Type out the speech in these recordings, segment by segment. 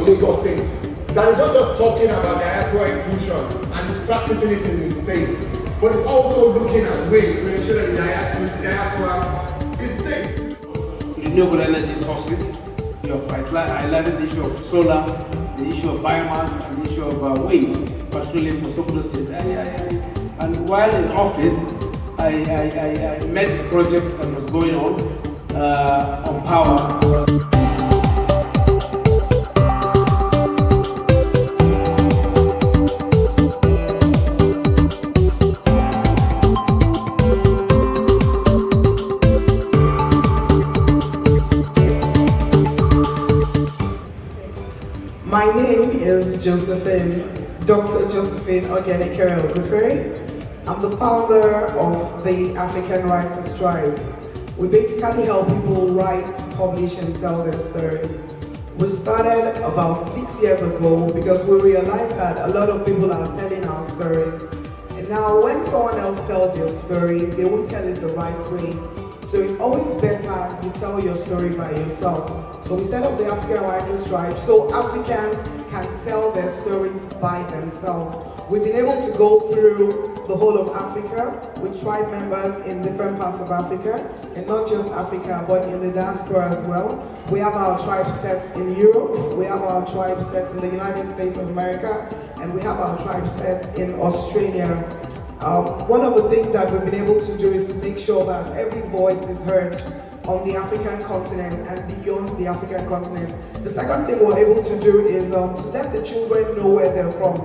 Lagos State. That is not just talking about diaspora inclusion and is practicing it in the state, but it's also looking at ways to ensure that the diaspora is safe. Renewable energy sources. You have highlighted the issue of solar, the issue of biomass, and the issue of wind, particularly for Sokoto State. And while in office, I met a project that was going on power. My name is Dr. Josephine Ogenekere-Ogufere. I'm the founder of the African Writers Tribe. We basically help people write, publish, and sell their stories. We started about 6 years ago because we realized that a lot of people are telling our stories. And now when someone else tells your story, they won't tell it the right way. So it's always better you tell your story by yourself. So we set up the African Writers Tribe so Africans can tell their stories by themselves. We've been able to go through the whole of Africa with tribe members in different parts of Africa, and not just Africa, but in the diaspora as well. We have our tribe sets in Europe, we have our tribe sets in the United States of America, and we have our tribe sets in Australia. One of the things that we've been able to do is to make sure that every voice is heard on the African continent and beyond the African continent. The second thing we're able to do is to let the children know where they're from.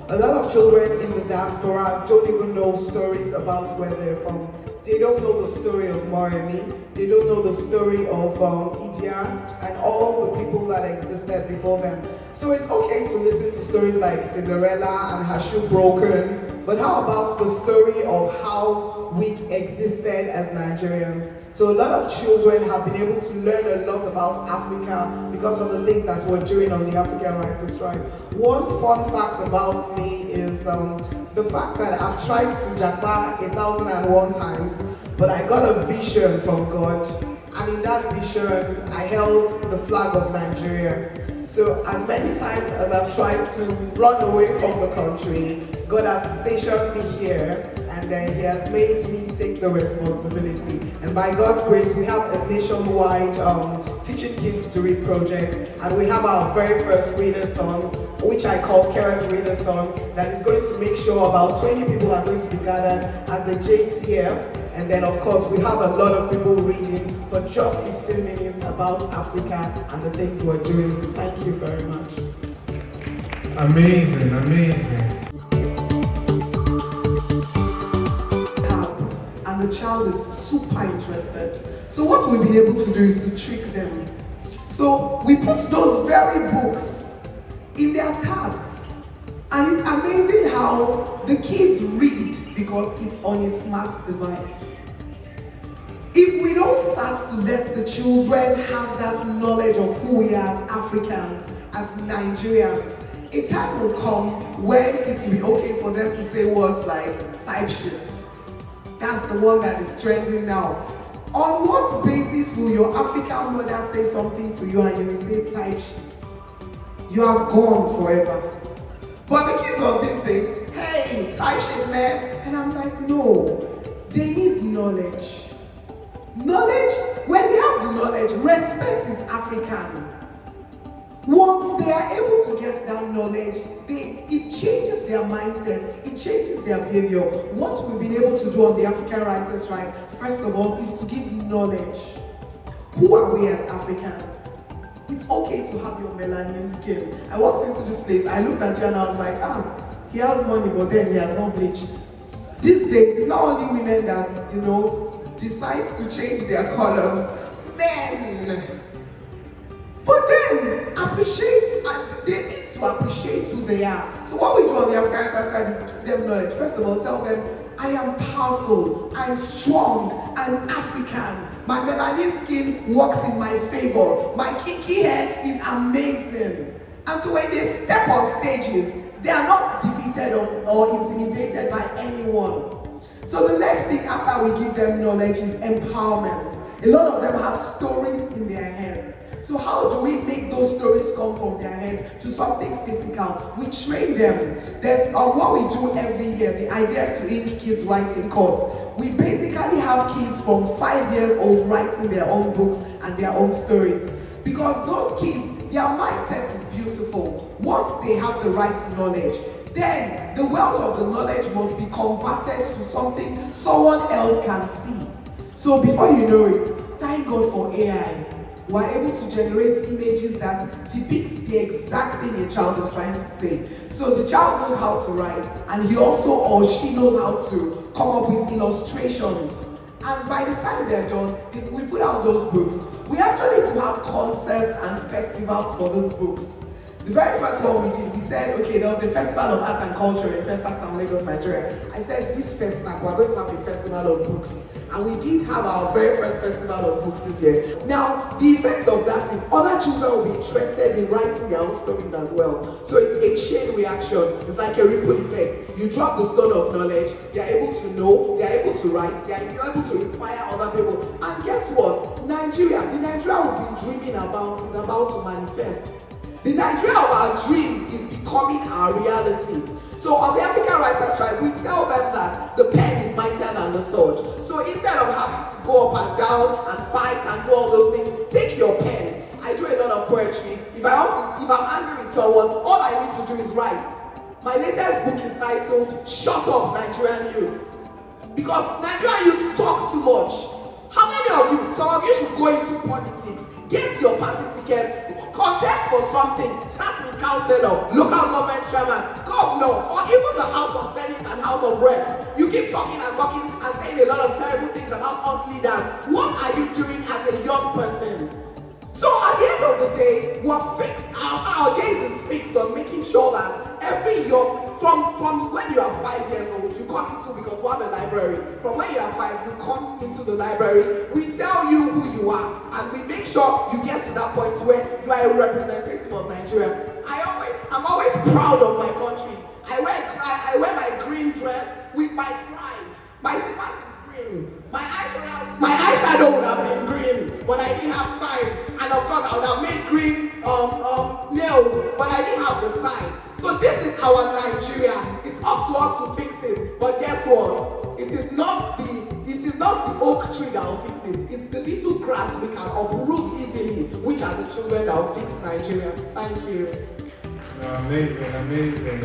A lot of children in the diaspora don't even know stories about where they're from. They don't know the story of Moremi, they don't know the story of Idia and all the people that existed before them. So it's okay to listen to stories like Cinderella and her shoe broken, but how about the story of how we existed as Nigerians? So a lot of children have been able to learn a lot about Africa because of the things that we're doing on the African Writers Tribe. One fun fact about me is the fact that I've tried to japa 1,001 times, but I got a vision from God. And in that vision, I held the flag of Nigeria. So as many times as I've tried to run away from the country, God has stationed me here, and then He has made me take the responsibility. And by God's grace, we have a nationwide teaching kids to read project, and we have our very first readathon, which I call Kera's Readathon, that is going to make sure about 20 people are going to be gathered at the JTF. And then of course we have a lot of people reading for just 15 minutes about Africa and the things we're doing. Thank you very much. Amazing, amazing. And the child is super interested. So what we've been able to do is to trick them. So we put those very books in their tabs. And it's amazing how the kids read because it's on a smart device. If we don't start to let the children have that knowledge of who we are as Africans, as Nigerians, a time will come when it will be okay for them to say words like type shit. That's the one that is trending now. On what basis will your African mother say something to you and you will say type shit? You are gone forever. But the kids of these days, hey, type shit, man. And I'm like, no, they need knowledge. Knowledge, when they have the knowledge, respect is African. Once they are able to get that knowledge, it changes their mindset, it changes their behavior. What we've been able to do on the African Writers Tribe, first of all, is to give knowledge. Who are we as Africans? It's okay to have your melanin skin. I walked into this place, I looked at you and I was like, he has money, but then he has not bleached. These days, it's not only women that, decides to change their colors, men. But then, they need to appreciate who they are. So what we do on the African Writers Tribe is give them knowledge. First of all, tell them, I am powerful, I'm strong, I'm African. My melanin skin works in my favor. My kinky hair is amazing. And so when they step on stages, they are not defeated or intimidated by anyone. So the next thing after we give them knowledge is empowerment. A lot of them have stories in their heads. So how do we make those stories come from their head to something physical? We train them. There's what we do every year, the Ideas to Ink Kids Writing course. We basically have kids from 5 years old writing their own books and their own stories. Because those kids, their mindset is beautiful. Once they have the right knowledge, then the wealth of the knowledge must be converted to something someone else can see. So before you know it, thank God for AI. We're able to generate images that depict the exact thing a child is trying to say. So the child knows how to write, and he also or she knows how to come up with illustrations. And by the time they're done, we put out those books. We actually do have concerts and festivals for those books. The very first one we did, we said, okay, there was a festival of arts and culture in Festac Town, Lagos, Nigeria. I said, this Festac, we're going to have a festival of books. And we did have our very first festival of books this year. Now, the effect of that is other children will be interested in writing their own stories as well. So it's a chain reaction. It's like a ripple effect. You drop the stone of knowledge, they're able to know, they're able to write, they're able to inspire other people. And guess what? Nigeria, the Nigeria we've been dreaming about is about to manifest. The Nigeria of our dream is becoming our reality. So on the African Writers' Strike, we tell them that the pen is mightier than the sword. So instead of having to go up and down and fight and do all those things, take your pen. I do a lot of poetry. If I'm angry with someone, all I need to do is write. My latest book is titled "Shut Up, Nigerian Youths," because Nigerian youths talk too much. How many of you? Some of you should go into politics. Get your party tickets. Contest for something. Start with councillor, local government chairman, governor, or even the House of Senate and House of Rep. You keep talking and saying a lot of terrible things about us leaders. What are you doing as a young person? So at the end of the day, we're fixed. Our gaze is fixed on making sure that every young, from when you are 5 years old, you come into, because we have a library. From when you are 5, you come into the library. We tell you who you are, and we make sure you get to that point where you are a representative of Nigeria. I'm always proud of my country. I wear my green dress with my pride. My slippers is green. My eyeshadow would have been green, but I didn't have time. And of course, I would have made green nails, but I didn't have the time. So this is our Nigeria. It's up to us to fix it. But guess what? It is not the oak tree that will fix it. It's the little grass we can uproot easily, which are the children that will fix Nigeria. Thank you. Amazing.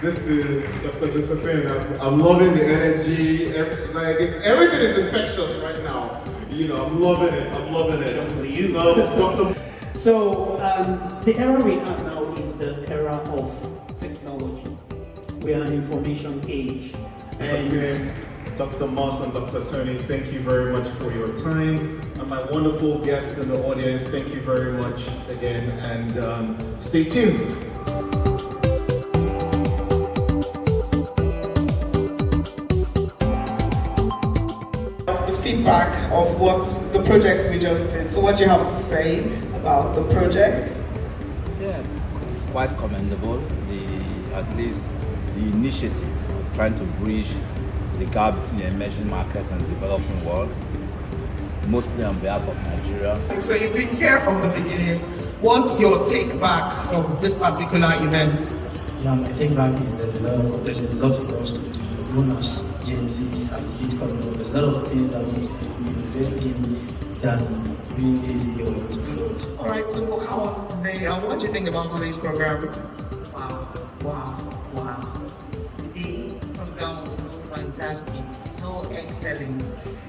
This is Dr. Josephine. I'm loving the energy. Everything is infectious right now. I'm loving it. You know, Dr. So the era we are now is the era of technology. We are an information age. And Dr. Moss and Dr. Tony, thank you very much for your time. And my wonderful guests in the audience, thank you very much again. And stay tuned. Feedback of what the projects we just did. So what do you have to say about the projects? Yeah, it's quite commendable. At least the initiative of trying to bridge the gap between the emerging markets and the developing world, mostly on behalf of Nigeria. So you've been here from the beginning. What's your take back from this particular event? Yeah, my take back is there's a lot for us to do. Known as Gen Zs, as youth coming up, there's a lot of things that we need to invest in than being lazy or to float. Alright, so how was it today? What do you think about today's program? Wow. Today's program was so fantastic, so excellent.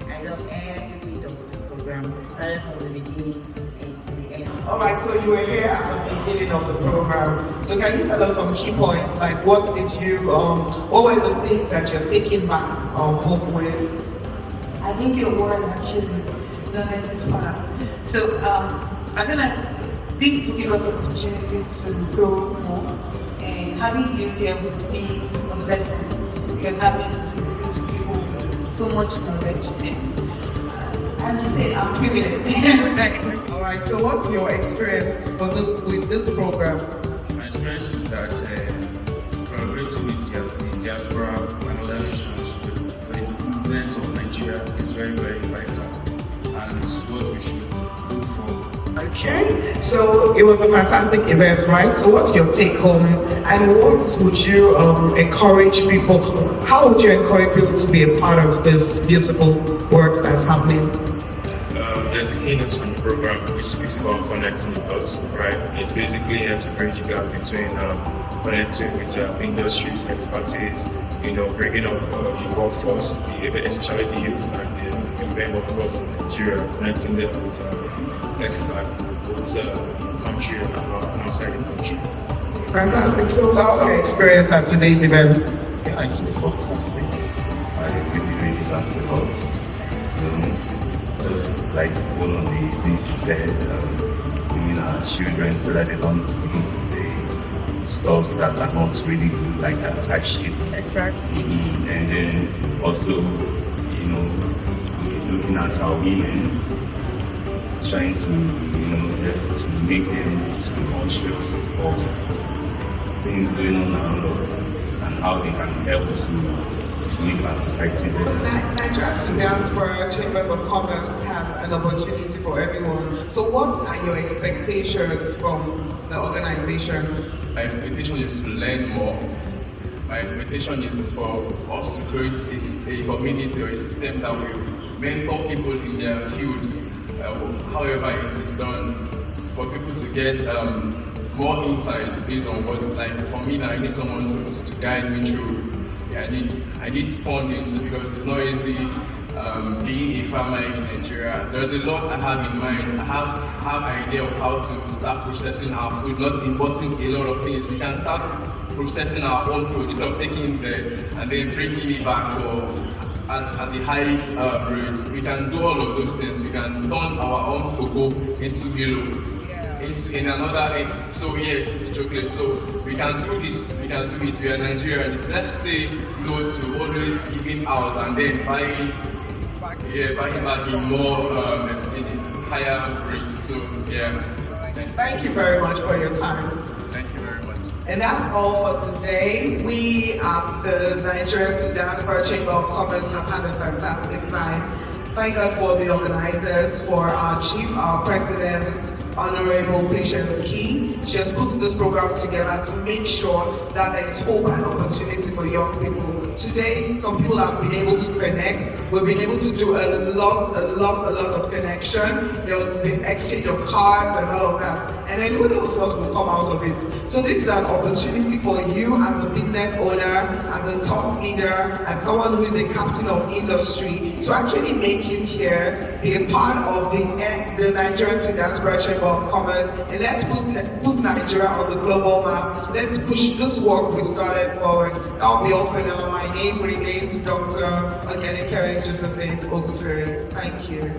I love every bit of the program. It started from the beginning and to the end. Alright, so you were here at the beginning of the program. So can you tell us some key points? Like what were the things that you're taking back home with? I think your word actually knowledge is power. So I feel like this will give us opportunity to grow more, and having youth here would be a blessing, because having to listen to people with so much knowledge, and I'm just saying I'm privileged. Alright, so what's your experience with this program? My experience is that collaborating with the diaspora and other nations for the movement of Nigeria is very, very vital, and it's what we should look for Okay, so it was a fantastic event, right? So what's your take home, and what would you encourage people, how would you encourage people to be a part of this beautiful work that's happening? There's a keynote on the program which speaks about connecting the dots, right? It's basically here to bridge the gap between connecting with industries, expertise, bringing up the workforce, especially the youth and the very workforce in Nigeria, connecting them with experts, both country and outside the country. Fantastic. So how's your experience at today's event? Yeah, it was fantastic. I really learned a lot. Just like one of the things you said, bringing our children so that they don't begin to say stuff that are not really good, like that type shit. Exactly. And then also, looking at our women, trying to, to make them to be conscious of things going on around us and how they can help to make our society better. Nigeria's Diaspora Chambers of Commerce has an opportunity for everyone. So what are your expectations from the organization? My expectation is to learn more. My expectation is for us to create a community or a system that will mentor people in their fields, however it is done, for people to get more insights based on what's like. For me now, I need someone to guide me through. I need funding too, because it's not easy being a farmer in Nigeria. There's a lot I have in mind. I have an idea of how to start processing our food, not importing a lot of things. We can start processing our own food instead of taking it and then bringing it back at a high rate. We can do all of those things. We can turn our own cocoa into Milo. In another, so yes, it's chocolate. So we can do this, we can do it. We are Nigerian. Let's say no to always giving out and then buying back in more higher rates. So yeah. Thank you very much for your time. Thank you very much. And that's all for today. We at the Nigerian Diaspora Chamber of Commerce have had a fantastic time. Thank God for the organizers, for our chief, our president, Honorable Patience Key. She has put this program together to make sure that there is hope and opportunity for young people. Today, some people have been able to connect. We've been able to do a lot of connection. There was the exchange of cards and all of that. And then who knows what will come out of it. So this is an opportunity for you as a business owner, as a thought leader, as someone who is a captain of industry, to actually make it here, be a part of the Nigerian Diaspora Chamber of Commerce, and let's put Nigeria on the global map. Let's push this work we started forward. That'll be all for now. My name remains Dr. Ogenekere Josephine Ogufere. Thank you.